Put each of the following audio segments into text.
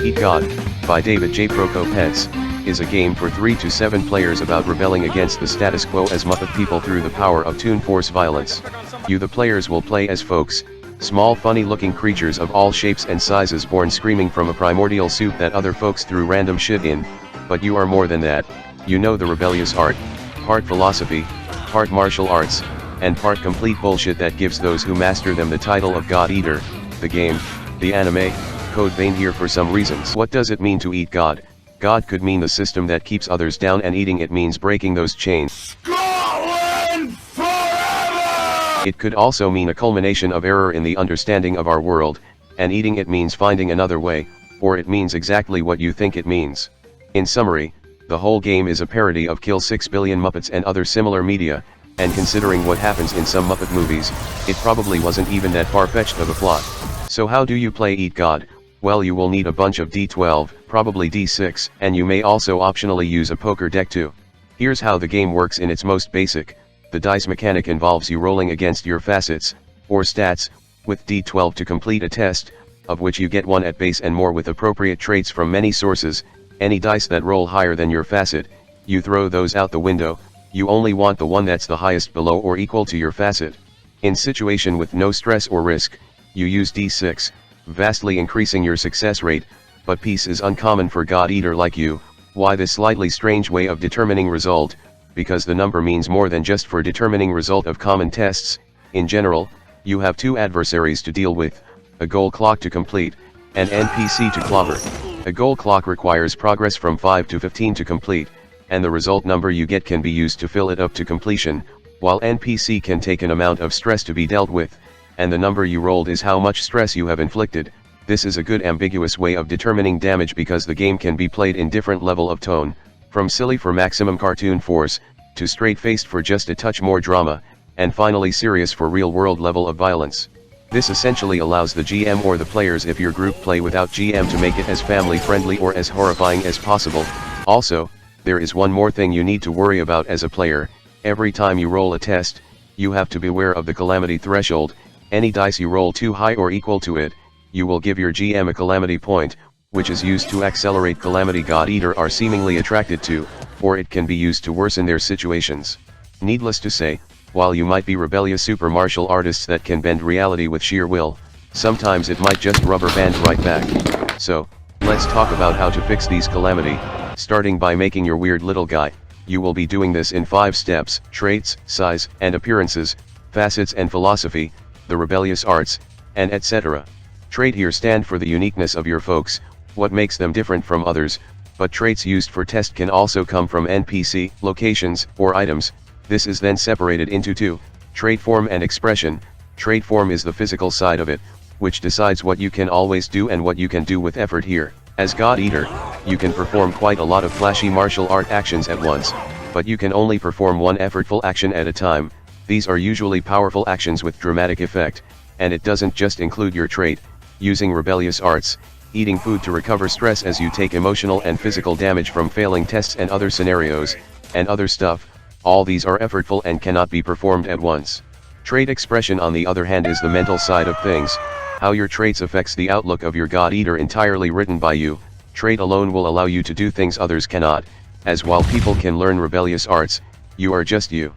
Eat God, by David J. Prokopets, is a game for 3 to 7 players about rebelling against the status quo as Muppet people through the power of Toon Force violence. You the players will play as folks, small funny looking creatures of all shapes and sizes born screaming from a primordial soup that other folks threw random shit in, but you are more than that. You know the rebellious art, part philosophy, part martial arts, and part complete bullshit that gives those who master them the title of God Eater. The game, the anime, code vein here for some reasons. What does it mean to eat God? God could mean the system that keeps others down, and eating it means breaking those chains. Scotland forever! It could also mean a culmination of error in the understanding of our world, and eating it means finding another way, or it means exactly what you think it means. In summary, the whole game is a parody of Kill 6 Billion Muppets and other similar media, and considering what happens in some Muppet movies, it probably wasn't even that far-fetched of a plot. So how do you play Eat God? Well, you will need a bunch of D12, probably D6, and you may also optionally use a poker deck too. Here's how the game works in its most basic. The dice mechanic involves you rolling against your facets, or stats, with D12 to complete a test, of which you get 1 at base and more with appropriate traits from many sources. Any dice that roll higher than your facet, you throw those out the window. You only want the one that's the highest below or equal to your facet. In situation with no stress or risk, you use D6, vastly increasing your success rate, but peace is uncommon for God Eater like you. Why this slightly strange way of determining result? Because the number means more than just for determining result of common tests. In general, you have 2 adversaries to deal with, a goal clock to complete, and NPC to clobber. A goal clock requires progress from 5 to 15 to complete, and the result number you get can be used to fill it up to completion, while NPC can take an amount of stress to be dealt with, and the number you rolled is how much stress you have inflicted. This is a good ambiguous way of determining damage because the game can be played in different level of tone, from silly for maximum cartoon force, to straight-faced for just a touch more drama, and finally serious for real-world level of violence. This essentially allows the GM or the players if your group play without GM to make it as family-friendly or as horrifying as possible. Also, there is one more thing you need to worry about as a player. Every time you roll a test, you have to beware of the calamity threshold. Any dice you roll too high or equal to it, you will give your GM a calamity point, which is used to accelerate calamity God Eater are seemingly attracted to, or it can be used to worsen their situations. Needless to say, while you might be rebellious super martial artists that can bend reality with sheer will, sometimes it might just rubber band right back. So, let's talk about how to fix these calamity. Starting by making your weird little guy. You will be doing this in 5 steps: traits, size and appearances, facets and philosophy, the rebellious arts, and etc. Trait here stand for the uniqueness of your folks, what makes them different from others, but traits used for test can also come from NPC, locations, or items. This is then separated into 2, trait form and expression. Trait form is the physical side of it, which decides what you can always do and what you can do with effort here. As God Eater, you can perform quite a lot of flashy martial art actions at once, but you can only perform one effortful action at a time. These are usually powerful actions with dramatic effect, and it doesn't just include your trait. Using rebellious arts, eating food to recover stress as you take emotional and physical damage from failing tests and other scenarios, and other stuff, all these are effortful and cannot be performed at once. Trait expression on the other hand is the mental side of things. How your traits affects the outlook of your God Eater entirely written by you. Trait alone will allow you to do things others cannot, as while people can learn rebellious arts, you are just you.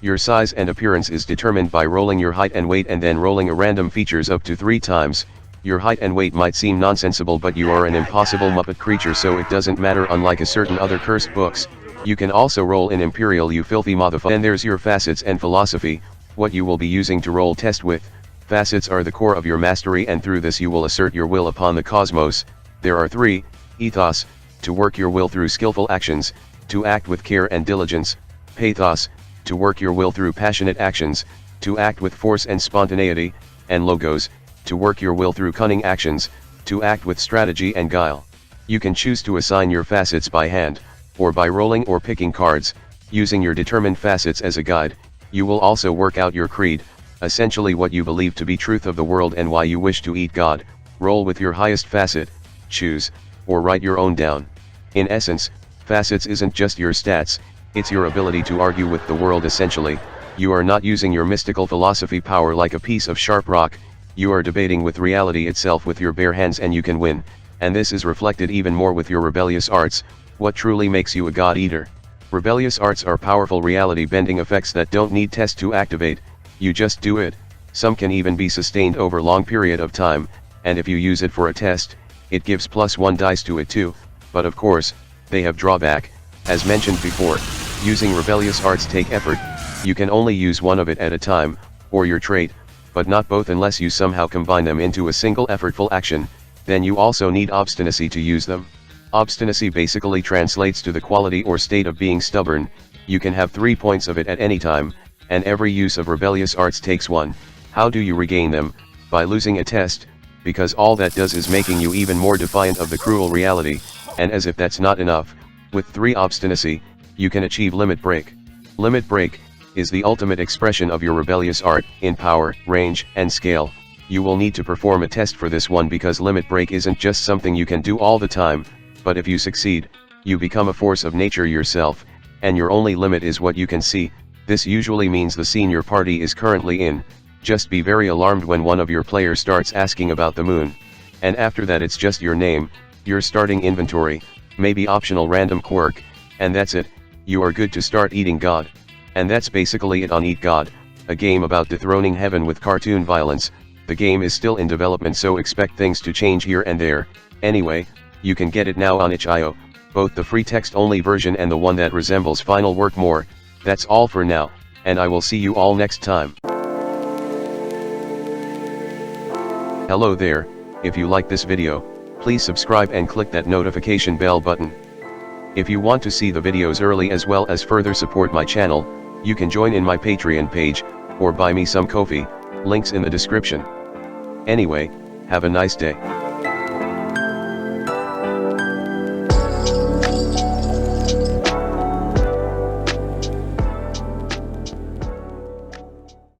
Your size and appearance is determined by rolling your height and weight and then rolling a random features up to 3 times. Your height and weight might seem nonsensical, but you are an impossible Muppet creature, so it doesn't matter, unlike a certain other cursed books. You can also roll in Imperial, you filthy motherfucker. Then there's your facets and philosophy, what you will be using to roll test with. Facets are the core of your mastery, and through this you will assert your will upon the cosmos. There are 3, ethos, to work your will through skillful actions, to act with care and diligence; pathos, to work your will through passionate actions, to act with force and spontaneity; and logos, to work your will through cunning actions, to act with strategy and guile. You can choose to assign your facets by hand, or by rolling or picking cards. Using your determined facets as a guide, you will also work out your creed, essentially what you believe to be truth of the world and why you wish to eat God. Roll with your highest facet, choose, or write your own down. In essence, facets isn't just your stats, it's your ability to argue with the world essentially. You are not using your mystical philosophy power like a piece of sharp rock, you are debating with reality itself with your bare hands, and you can win, and this is reflected even more with your rebellious arts. What truly makes you a god eater? Rebellious arts are powerful reality-bending effects that don't need test to activate, you just do it. Some can even be sustained over long period of time, and if you use it for a test, it gives +1 dice to it too, but of course, they have drawback. As mentioned before, using rebellious arts take effort, you can only use one of it at a time, or your trait, but not both unless you somehow combine them into a single effortful action, then you also need obstinacy to use them. Obstinacy basically translates to the quality or state of being stubborn. You can have 3 points of it at any time, and every use of rebellious arts takes 1. How do you regain them? By losing a test, because all that does is making you even more defiant of the cruel reality, and as if that's not enough, with 3 obstinacy, you can achieve limit break. Limit break is the ultimate expression of your rebellious art, in power, range, and scale. You will need to perform a test for this one because limit break isn't just something you can do all the time, but if you succeed, you become a force of nature yourself, and your only limit is what you can see. This usually means the scene your party is currently in. Just be very alarmed when one of your players starts asking about the moon. And after that it's just your name, your starting inventory, maybe optional random quirk, and that's it. You are good to start eating God. And that's basically it on Eat God, a game about dethroning heaven with cartoon violence. The game is still in development, so expect things to change here and there. Anyway, you can get it now on itch.io, both the free text-only version and the one that resembles Final Work more. That's all for now, and I will see you all next time. Hello there, if you like this video, please subscribe and click that notification bell button. If you want to see the videos early as well as further support my channel, you can join in my Patreon page, or buy me some coffee, links in the description. Anyway, have a nice day.